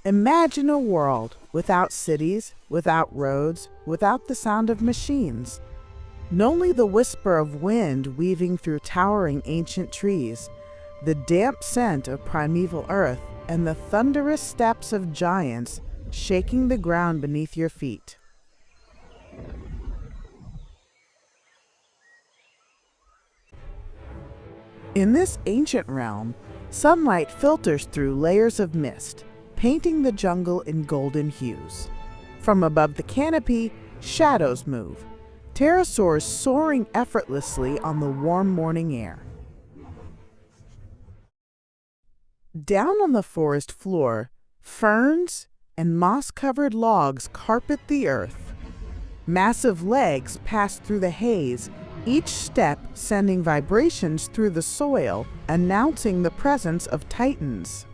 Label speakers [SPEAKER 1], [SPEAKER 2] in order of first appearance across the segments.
[SPEAKER 1] Imagine a world without cities, without roads, without the sound of machines. Only the whisper of wind weaving through towering ancient trees, the damp scent of primeval earth, and the thunderous steps of giants shaking the ground beneath your feet. In this ancient realm, sunlight filters through layers of mist, painting the jungle in golden hues. From above the canopy, shadows move, pterosaurs soaring effortlessly on the warm morning air. Down on the forest floor, ferns and moss-covered logs carpet the earth. Massive legs pass through the haze, each step sending vibrations through the soil, announcing the presence of titans.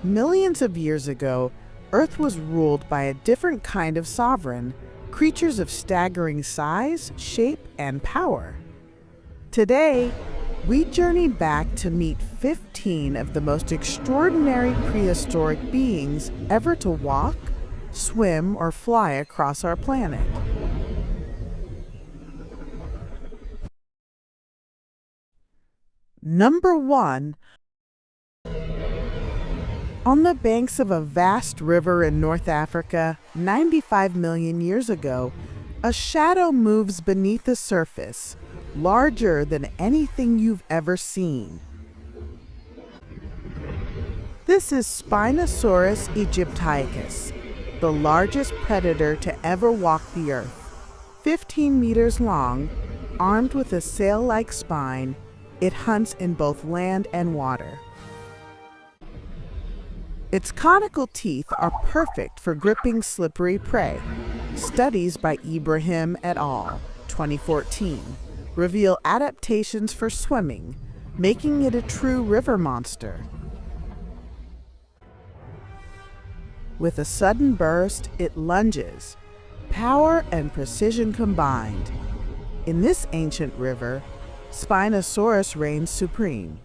[SPEAKER 1] Millions of years ago, Earth was ruled by a different kind of sovereign, creatures of staggering size, shape, and power. Today, we journey back to meet 15 of the most extraordinary prehistoric beings ever to walk, swim, or fly across our planet. Number 1. On the banks of a vast river in North Africa, 95 million years ago, a shadow moves beneath the surface, larger than anything you've ever seen. This is Spinosaurus aegyptiacus, the largest predator to ever walk the earth. 15 meters long, armed with a sail-like spine, it hunts in both land and water. Its conical teeth are perfect for gripping slippery prey. Studies by Ibrahim et al., 2014, reveal adaptations for swimming, making it a true river monster. With a sudden burst, it lunges, power and precision combined. In this ancient river, Spinosaurus reigns supreme.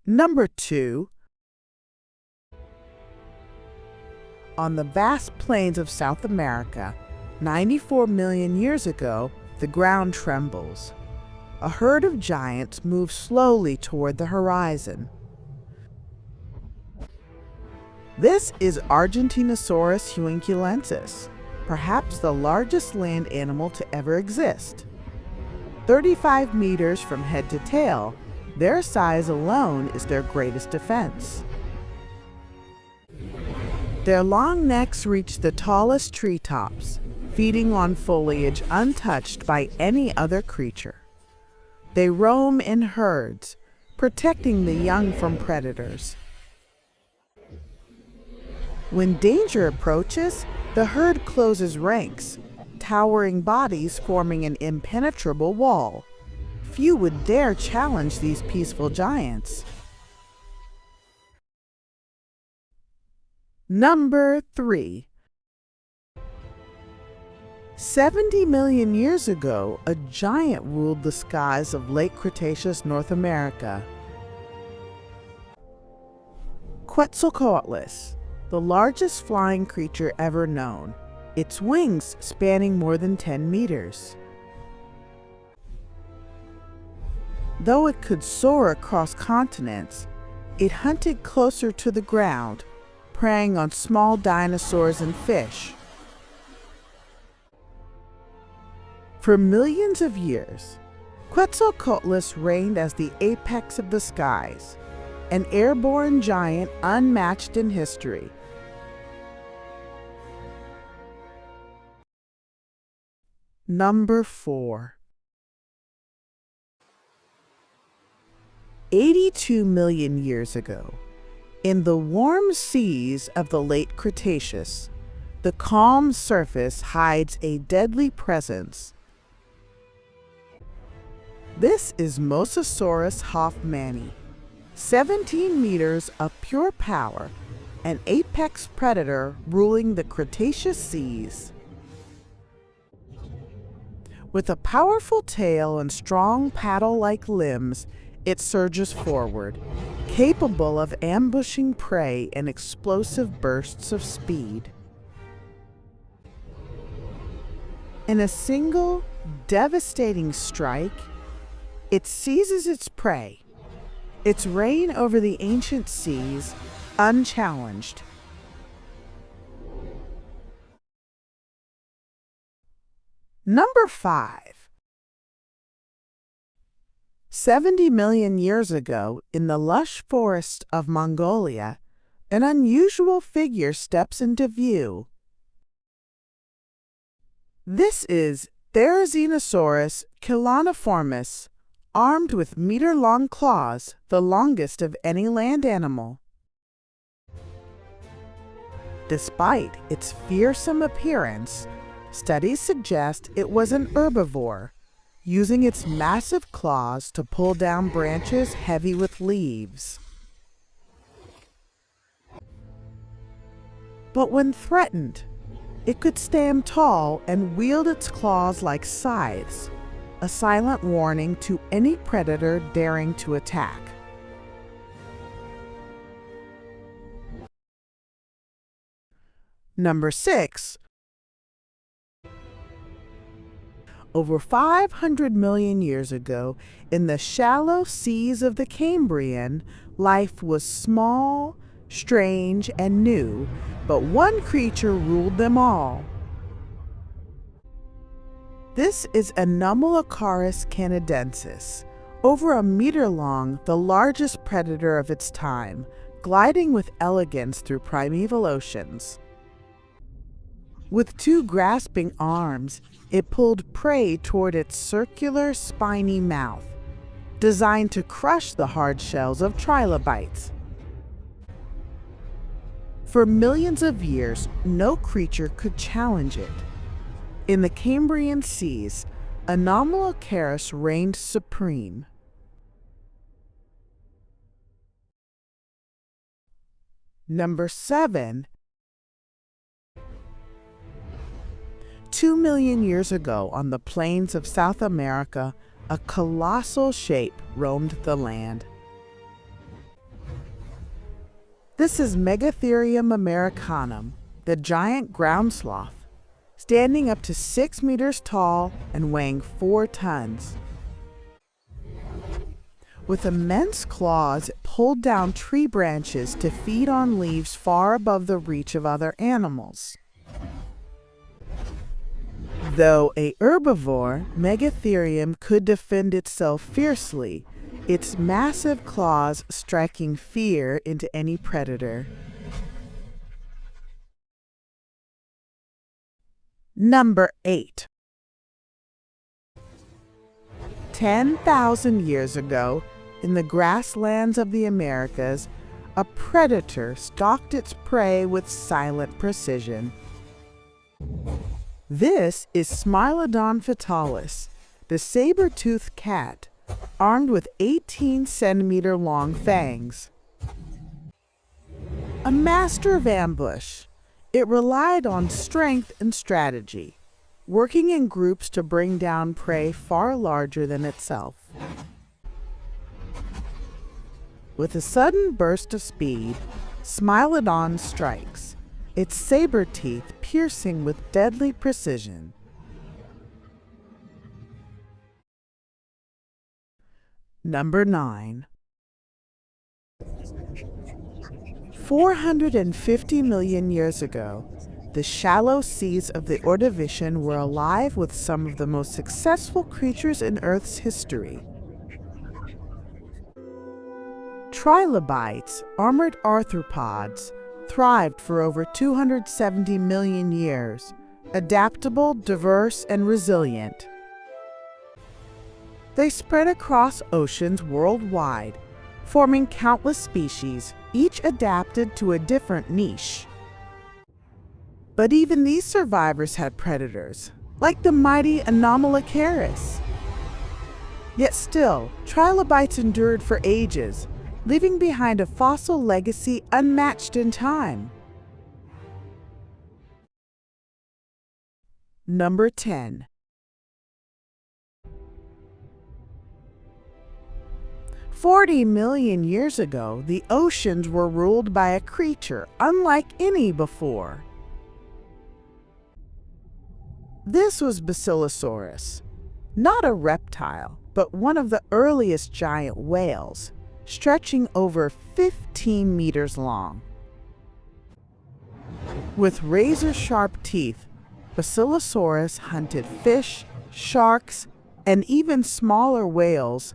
[SPEAKER 1] Number 2. On the vast plains of South America, 94 million years ago, the ground trembles. A herd of giants moves slowly toward the horizon. This is Argentinosaurus huinculensis, perhaps the largest land animal to ever exist. 35 meters from head to tail, their size alone is their greatest defense. Their long necks reach the tallest treetops, feeding on foliage untouched by any other creature. They roam in herds, protecting the young from predators. When danger approaches, the herd closes ranks, towering bodies forming an impenetrable wall. Few would dare challenge these peaceful giants. Number 3. 70 million years ago, a giant ruled the skies of late Cretaceous North America. Quetzalcoatlus, the largest flying creature ever known, its wings spanning more than 10 meters. Though it could soar across continents, it hunted closer to the ground, preying on small dinosaurs and fish. For millions of years, Quetzalcoatlus reigned as the apex of the skies, an airborne giant unmatched in history. Number 4. 82 million years ago, in the warm seas of the late Cretaceous, the calm surface hides a deadly presence. This is Mosasaurus hoffmanni, 17 meters of pure power, an apex predator ruling the Cretaceous seas. With a powerful tail and strong paddle-like limbs, it surges forward, capable of ambushing prey in explosive bursts of speed. In a single, devastating strike, it seizes its prey, its reign over the ancient seas unchallenged. Number 5. 70 million years ago, in the lush forests of Mongolia, an unusual figure steps into view. This is Tyrannosaurus Rex, armed with meter-long claws, the longest of any land animal. Despite its fearsome appearance, studies suggest it was an herbivore, using its massive claws to pull down branches heavy with leaves. But when threatened, it could stand tall and wield its claws like scythes, a silent warning to any predator daring to attack. Number 6. Over 500 million years ago, in the shallow seas of the Cambrian, life was small, strange, and new, but one creature ruled them all. This is Anomalocaris canadensis, over a meter long, the largest predator of its time, gliding with elegance through primeval oceans. With two grasping arms, it pulled prey toward its circular, spiny mouth, designed to crush the hard shells of trilobites. For millions of years, no creature could challenge it. In the Cambrian seas, Anomalocaris reigned supreme. Number 7. 2 million years ago, on the plains of South America, a colossal shape roamed the land. This is Megatherium americanum, the giant ground sloth, standing up to 6 meters tall and weighing 4 tons. With immense claws, it pulled down tree branches to feed on leaves far above the reach of other animals. Though a herbivore, Megatherium could defend itself fiercely, its massive claws striking fear into any predator. Number 8. 10,000 years ago, in the grasslands of the Americas, a predator stalked its prey with silent precision. This is Smilodon fatalis, the saber-toothed cat, armed with 18-centimeter-long fangs. A master of ambush, it relied on strength and strategy, working in groups to bring down prey far larger than itself. With a sudden burst of speed, Smilodon strikes, its saber teeth piercing with deadly precision. Number 9. 450 million years ago, the shallow seas of the Ordovician were alive with some of the most successful creatures in Earth's history. Trilobites, armored arthropods, thrived for over 270 million years, adaptable, diverse, and resilient. They spread across oceans worldwide, forming countless species, each adapted to a different niche. But even these survivors had predators, like the mighty Anomalocaris. Yet still, trilobites endured for ages, leaving behind a fossil legacy unmatched in time. Number 10. 40 million years ago, the oceans were ruled by a creature unlike any before. This was Basilosaurus, not a reptile, but one of the earliest giant whales, stretching over 15 meters long. With razor-sharp teeth, Basilosaurus hunted fish, sharks, and even smaller whales.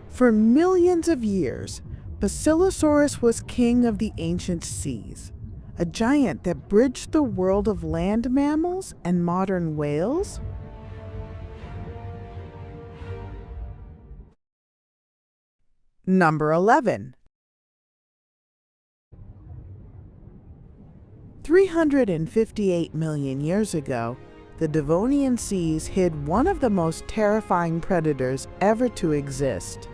[SPEAKER 1] For millions of years, Basilosaurus was king of the ancient seas, a giant that bridged the world of land mammals and modern whales. Number 11. 358 million years ago, the Devonian seas hid one of the most terrifying predators ever to exist.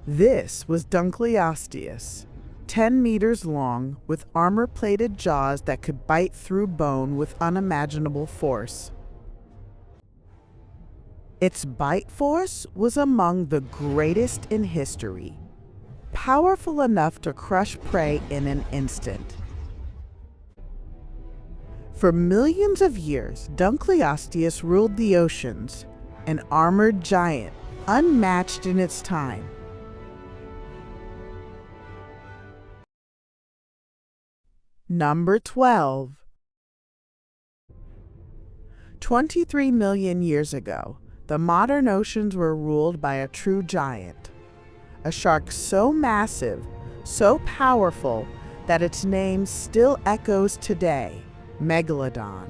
[SPEAKER 1] This was Dunkleosteus, 10 meters long, with armor-plated jaws that could bite through bone with unimaginable force. Its bite force was among the greatest in history, powerful enough to crush prey in an instant. For millions of years, Dunkleosteus ruled the oceans, an armored giant, unmatched in its time. Number 12. 23 million years ago, the modern oceans were ruled by a true giant, a shark so massive, so powerful, that its name still echoes today, Megalodon.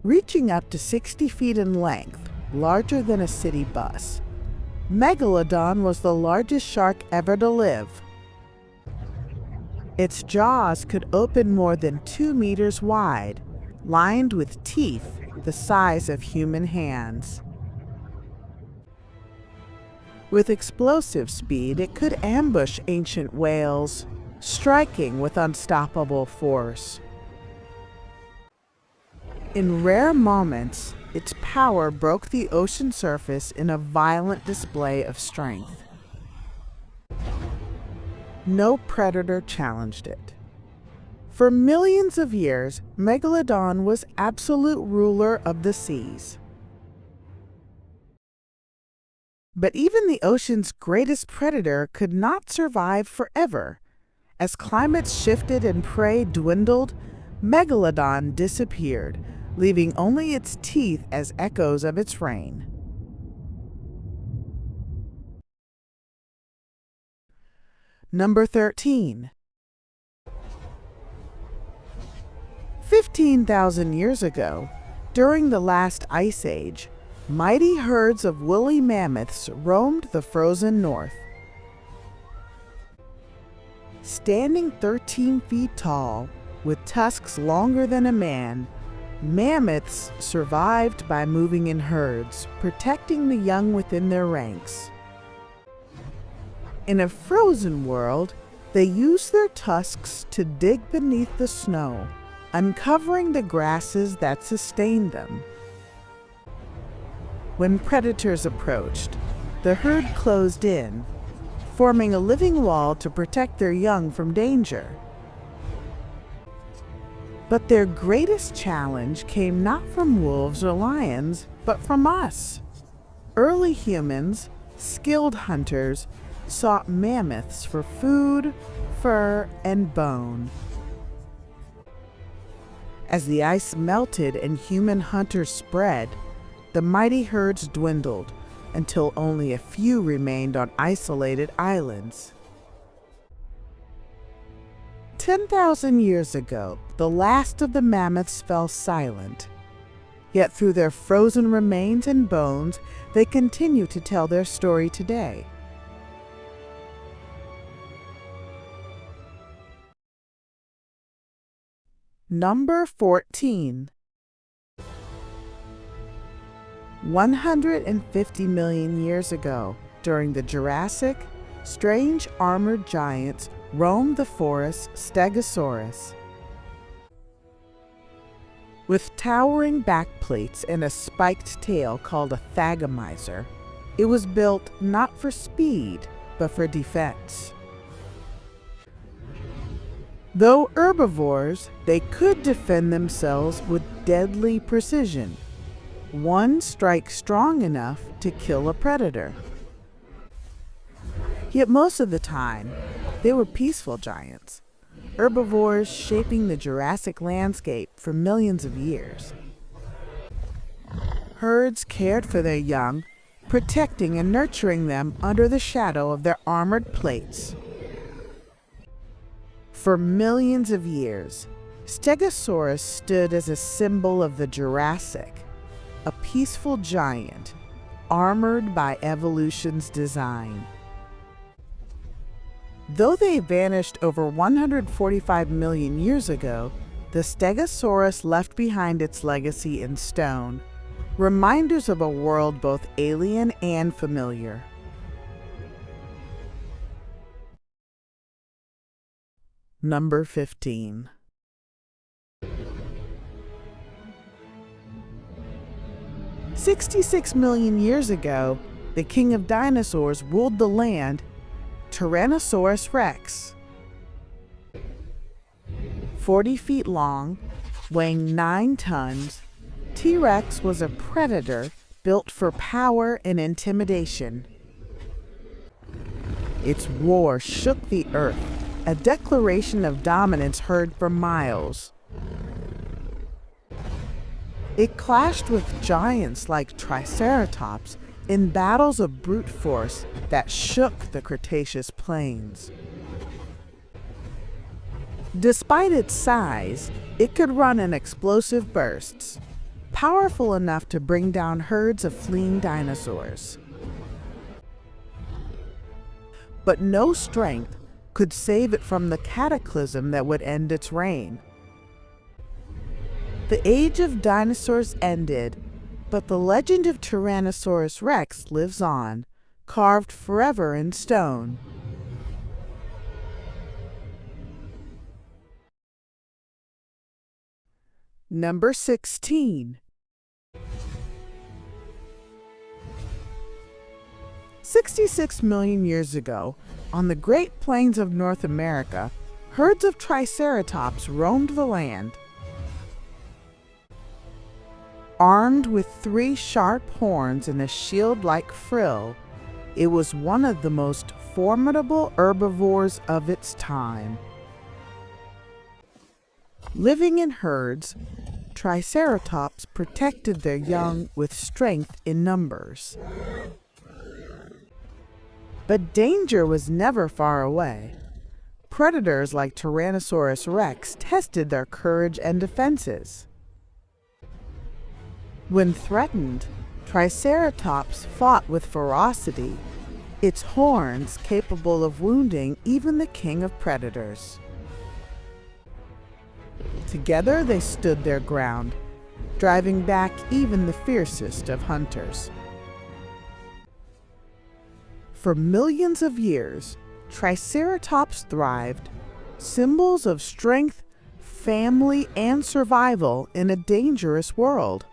[SPEAKER 1] Reaching up to 60 feet in length, larger than a city bus, Megalodon was the largest shark ever to live. Its jaws could open more than 2 meters wide, lined with teeth the size of human hands. With explosive speed, it could ambush ancient whales, striking with unstoppable force. In rare moments, its power broke the ocean surface in a violent display of strength. No predator challenged it. For millions of years, Megalodon was absolute ruler of the seas. But even the ocean's greatest predator could not survive forever. As climates shifted and prey dwindled, Megalodon disappeared, leaving only its teeth as echoes of its reign. Number 13. 15,000 years ago, during the last ice age, mighty herds of woolly mammoths roamed the frozen north. Standing 13 feet tall, with tusks longer than a man, mammoths survived by moving in herds, protecting the young within their ranks. In a frozen world, they used their tusks to dig beneath the snow, uncovering the grasses that sustained them. When predators approached, the herd closed in, forming a living wall to protect their young from danger. But their greatest challenge came not from wolves or lions, but from us. Early humans, skilled hunters, sought mammoths for food, fur, and bone. As the ice melted and human hunters spread, the mighty herds dwindled until only a few remained on isolated islands. 10,000 years ago, the last of the mammoths fell silent. Yet through their frozen remains and bones, they continue to tell their story today. Number 14. 150 million years ago, during the Jurassic, strange armored giants roamed the forest Stegosaurus. With towering backplates and a spiked tail called a thagomizer, it was built not for speed, but for defense. Though herbivores, they could defend themselves with deadly precision. One strike strong enough to kill a predator. Yet most of the time, they were peaceful giants, herbivores shaping the Jurassic landscape for millions of years. Herds cared for their young, protecting and nurturing them under the shadow of their armored plates. For millions of years, Stegosaurus stood as a symbol of the Jurassic, a peaceful giant, armored by evolution's design. Though they vanished over 145 million years ago, the Stegosaurus left behind its legacy in stone, reminders of a world both alien and familiar. Number 15. "66 million years ago, the king of dinosaurs ruled the land, Tyrannosaurus Rex. 40 feet long, weighing 9 tons, T-Rex was a predator built for power and intimidation. Its roar shook the earth, a declaration of dominance heard for miles. It clashed with giants like Triceratops in battles of brute force that shook the Cretaceous plains. Despite its size, it could run in explosive bursts, powerful enough to bring down herds of fleeing dinosaurs. But no strength could save it from the cataclysm that would end its reign. The age of dinosaurs ended, but the legend of Tyrannosaurus Rex lives on, carved forever in stone. Number 16. 66 million years ago, on the Great Plains of North America, herds of Triceratops roamed the land. Armed with 3 sharp horns and a shield-like frill, it was one of the most formidable herbivores of its time. Living in herds, Triceratops protected their young with strength in numbers. But danger was never far away. Predators like Tyrannosaurus Rex tested their courage and defenses. When threatened, Triceratops fought with ferocity, its horns capable of wounding even the king of predators. Together they stood their ground, driving back even the fiercest of hunters. For millions of years, Triceratops thrived, symbols of strength, family, and survival in a dangerous world.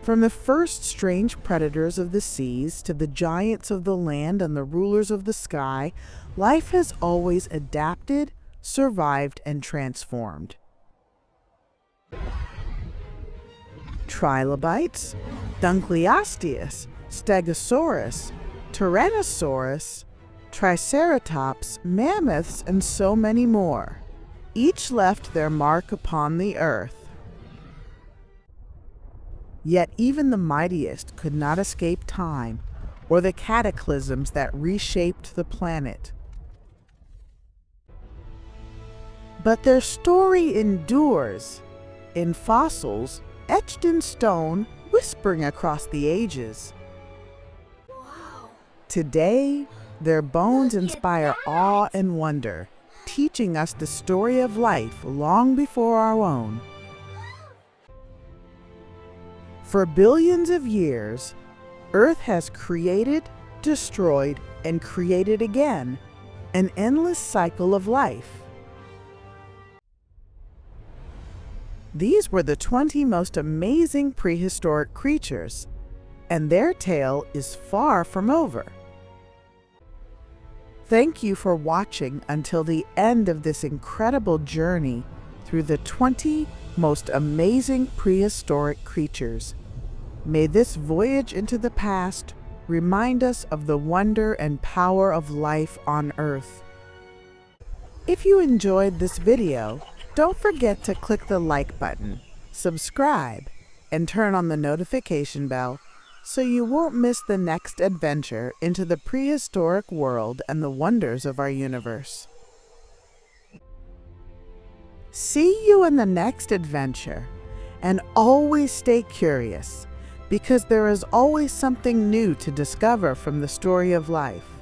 [SPEAKER 1] From the first strange predators of the seas to the giants of the land and the rulers of the sky, life has always adapted, survived, and transformed. Trilobites, Dunkleosteus, Stegosaurus, Tyrannosaurus, Triceratops, mammoths, and so many more. Each left their mark upon the earth. Yet even the mightiest could not escape time or the cataclysms that reshaped the planet. But their story endures in fossils etched in stone, whispering across the ages.
[SPEAKER 2] Wow.
[SPEAKER 1] Today, their bones inspire awe and wonder, teaching us the story of life long before our own. For billions of years, Earth has created, destroyed, and created again, an endless cycle of life. These were the 20 most amazing prehistoric creatures, and their tale is far from over. Thank you for watching until the end of this incredible journey through the 20 most amazing prehistoric creatures. May this voyage into the past remind us of the wonder and power of life on Earth. If you enjoyed this video, don't forget to click the like button, subscribe, and turn on the notification bell so you won't miss the next adventure into the prehistoric world and the wonders of our universe. See you in the next adventure, and always stay curious, because there is always something new to discover from the story of life.